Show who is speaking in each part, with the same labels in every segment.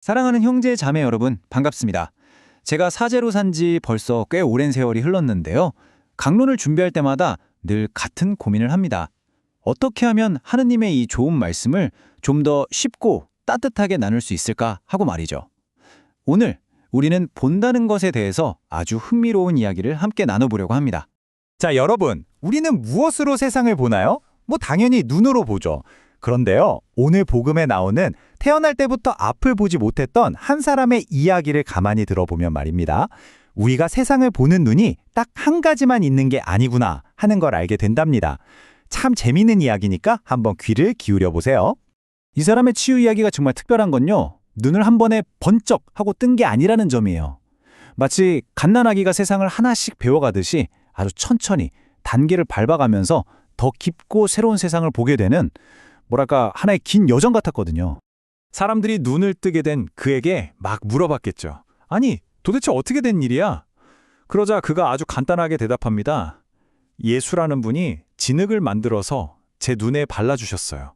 Speaker 1: 사랑하는 형제 자매 여러분, 반갑습니다. 제가 사제로 산지 벌써 꽤 오랜 세월이 흘렀는데요. 강론을 준비할 때마다 늘 같은 고민을 합니다. 어떻게 하면 하느님의 이 좋은 말씀을 좀 더 쉽고 따뜻하게 나눌 수 있을까 하고 말이죠. 오늘 우리는 본다는 것에 대해서 아주 흥미로운 이야기를 함께 나눠보려고 합니다.
Speaker 2: 자, 여러분, 우리는 무엇으로 세상을 보나요? 당연히 눈으로 보죠. 그런데요, 오늘 복음에 나오는 태어날 때부터 앞을 보지 못했던 한 사람의 이야기를 가만히 들어보면 말입니다. 우리가 세상을 보는 눈이 딱 한 가지만 있는 게 아니구나 하는 걸 알게 된답니다. 참 재미있는 이야기니까 한번 귀를 기울여 보세요.
Speaker 1: 이 사람의 치유 이야기가 정말 특별한 건요. 눈을 한 번에 번쩍 하고 뜬 게 아니라는 점이에요. 마치 갓난아기가 세상을 하나씩 배워가듯이 아주 천천히 단계를 밟아가면서 더 깊고 새로운 세상을 보게 되는 하나의 긴 여정 같았거든요.
Speaker 2: 사람들이 눈을 뜨게 된 그에게 막 물어봤겠죠. 아니, 도대체 어떻게 된 일이야? 그러자 그가 아주 간단하게 대답합니다. 예수라는 분이 진흙을 만들어서 제 눈에 발라주셨어요.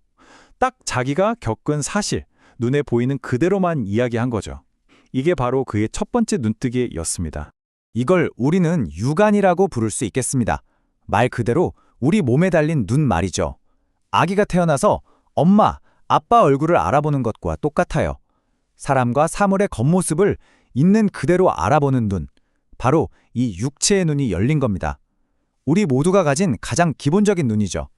Speaker 2: 딱 자기가 겪은 사실, 눈에 보이는 그대로만 이야기한 거죠. 이게 바로 그의 첫 번째 눈뜨기였습니다.
Speaker 1: 이걸 우리는 육안이라고 부를 수 있겠습니다. 말 그대로 우리 몸에 달린 눈 말이죠. 아기가 태어나서 엄마, 아빠 얼굴을 알아보는 것과 똑같아요. 사람과 사물의 겉모습을 있는 그대로 알아보는 눈, 바로 이 육체의 눈이 열린 겁니다. 우리 모두가 가진 가장 기본적인 눈이죠.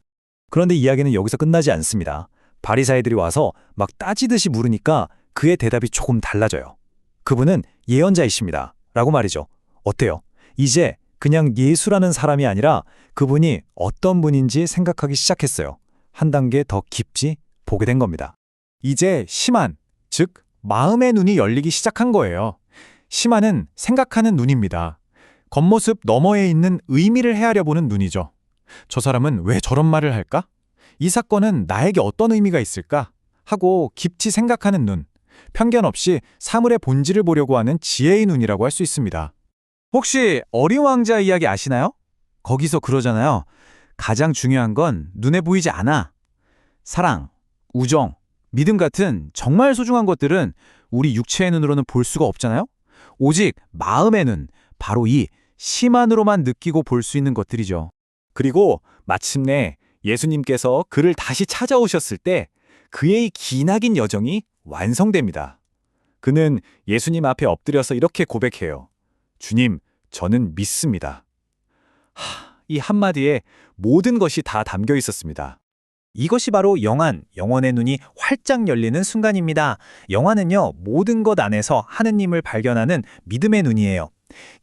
Speaker 1: 그런데 이야기는 여기서 끝나지 않습니다. 바리사이들이 와서 막 따지듯이 물으니까 그의 대답이 조금 달라져요. 그분은 예언자이십니다. 라고 말이죠. 어때요? 이제 그냥 예수라는 사람이 아니라 그분이 어떤 분인지 생각하기 시작했어요. 한 단계 더 깊이 보게 된 겁니다. 이제 심한, 즉 마음의 눈이 열리기 시작한 거예요. 심한은 생각하는 눈입니다. 겉모습 너머에 있는 의미를 헤아려 보는 눈이죠. 저 사람은 왜 저런 말을 할까? 이 사건은 나에게 어떤 의미가 있을까? 하고 깊이 생각하는 눈. 편견 없이 사물의 본질을 보려고 하는 지혜의 눈이라고 할 수 있습니다. 혹시 어린 왕자 이야기 아시나요? 거기서 그러잖아요. 가장 중요한 건 눈에 보이지 않아. 사랑, 우정, 믿음 같은 정말 소중한 것들은 우리 육체의 눈으로는 볼 수가 없잖아요? 오직 마음의 눈, 바로 이 심한으로만 느끼고 볼 수 있는 것들이죠. 그리고 마침내 예수님께서 그를 다시 찾아오셨을 때 그의 기나긴 여정이 완성됩니다. 그는 예수님 앞에 엎드려서 이렇게 고백해요. 주님, 저는 믿습니다. 이 한마디에 모든 것이 다 담겨 있었습니다. 이것이 바로 영혼의 눈이 활짝 열리는 순간입니다. 영화는요, 모든 것 안에서 하느님을 발견하는 믿음의 눈이에요.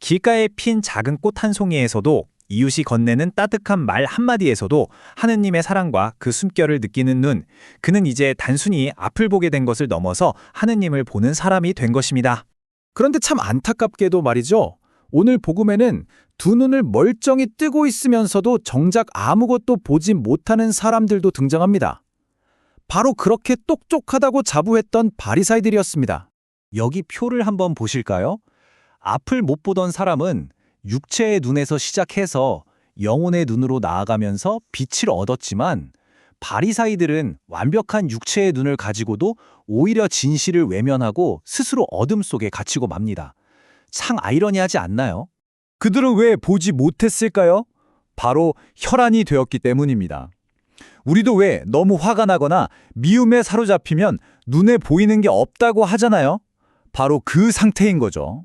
Speaker 1: 길가에 핀 작은 꽃 한 송이에서도, 이웃이 건네는 따뜻한 말 한마디에서도 하느님의 사랑과 그 숨결을 느끼는 눈, 그는 이제 단순히 앞을 보게 된 것을 넘어서 하느님을 보는 사람이 된 것입니다. 그런데 참 안타깝게도 말이죠. 오늘 복음에는 두 눈을 멀쩡히 뜨고 있으면서도 정작 아무것도 보지 못하는 사람들도 등장합니다. 바로 그렇게 똑똑하다고 자부했던 바리사이들이었습니다. 여기 표를 한번 보실까요? 앞을 못 보던 사람은 육체의 눈에서 시작해서 영혼의 눈으로 나아가면서 빛을 얻었지만 바리사이들은 완벽한 육체의 눈을 가지고도 오히려 진실을 외면하고 스스로 어둠 속에 갇히고 맙니다. 참 아이러니하지 않나요? 그들은 왜 보지 못했을까요? 바로 혈안이 되었기 때문입니다. 우리도 왜 너무 화가 나거나 미움에 사로잡히면 눈에 보이는 게 없다고 하잖아요? 바로 그 상태인 거죠.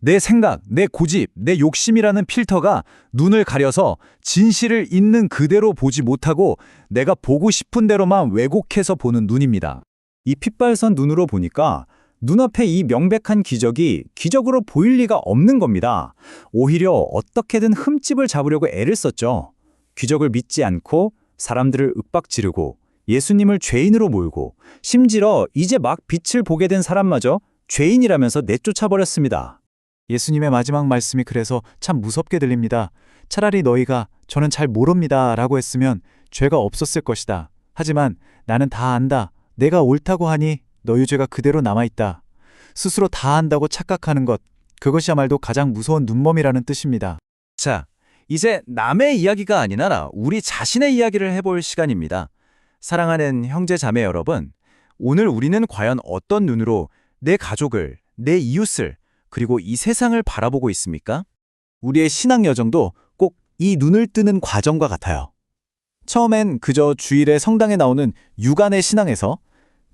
Speaker 1: 내 생각, 내 고집, 내 욕심이라는 필터가 눈을 가려서 진실을 있는 그대로 보지 못하고 내가 보고 싶은 대로만 왜곡해서 보는 눈입니다. 이 핏발선 눈으로 보니까 눈앞에 이 명백한 기적이 기적으로 보일 리가 없는 겁니다. 오히려 어떻게든 흠집을 잡으려고 애를 썼죠. 기적을 믿지 않고 사람들을 윽박지르고 예수님을 죄인으로 몰고 심지어 이제 막 빛을 보게 된 사람마저 죄인이라면서 내쫓아버렸습니다. 예수님의 마지막 말씀이 그래서 참 무섭게 들립니다. 차라리 너희가 저는 잘 모릅니다 라고 했으면 죄가 없었을 것이다. 하지만 나는 다 안다. 내가 옳다고 하니 너희 죄가 그대로 남아있다. 스스로 다 안다고 착각하는 것, 그것이야말로 가장 무서운 눈멈이라는 뜻입니다. 자, 이제 남의 이야기가 아니라 우리 자신의 이야기를 해볼 시간입니다. 사랑하는 형제 자매 여러분, 오늘 우리는 과연 어떤 눈으로 내 가족을, 내 이웃을, 그리고 이 세상을 바라보고 있습니까? 우리의 신앙 여정도 꼭 이 눈을 뜨는 과정과 같아요. 처음엔 그저 주일에 성당에 나오는 육안의 신앙에서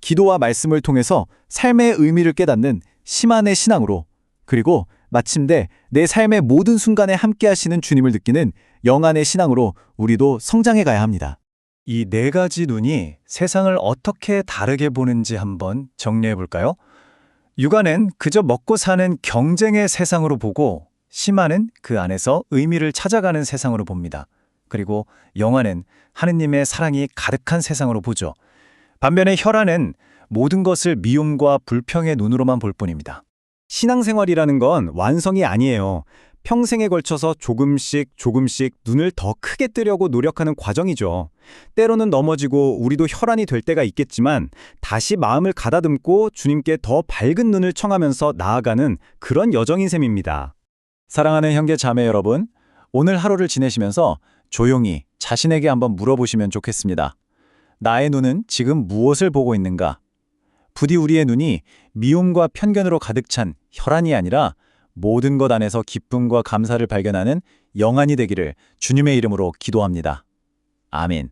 Speaker 1: 기도와 말씀을 통해서 삶의 의미를 깨닫는 심안의 신앙으로, 그리고 마침내 내 삶의 모든 순간에 함께 하시는 주님을 느끼는 영안의 신앙으로 우리도 성장해 가야 합니다.
Speaker 2: 이 네 가지 눈이 세상을 어떻게 다르게 보는지 한번 정리해 볼까요? 육안은 그저 먹고 사는 경쟁의 세상으로 보고, 심안은 그 안에서 의미를 찾아가는 세상으로 봅니다. 그리고 영안은 하느님의 사랑이 가득한 세상으로 보죠. 반면에 혈안은 모든 것을 미움과 불평의 눈으로만 볼 뿐입니다.
Speaker 1: 신앙생활이라는 건 완성이 아니에요. 평생에 걸쳐서 조금씩 눈을 더 크게 뜨려고 노력하는 과정이죠. 때로는 넘어지고 우리도 혈안이 될 때가 있겠지만 다시 마음을 가다듬고 주님께 더 밝은 눈을 청하면서 나아가는 그런 여정인 셈입니다. 사랑하는 형제 자매 여러분, 오늘 하루를 지내시면서 조용히 자신에게 한번 물어보시면 좋겠습니다. 나의 눈은 지금 무엇을 보고 있는가? 부디 우리의 눈이 미움과 편견으로 가득 찬 혈안이 아니라 모든 것 안에서 기쁨과 감사를 발견하는 영안이 되기를 주님의 이름으로 기도합니다. 아멘.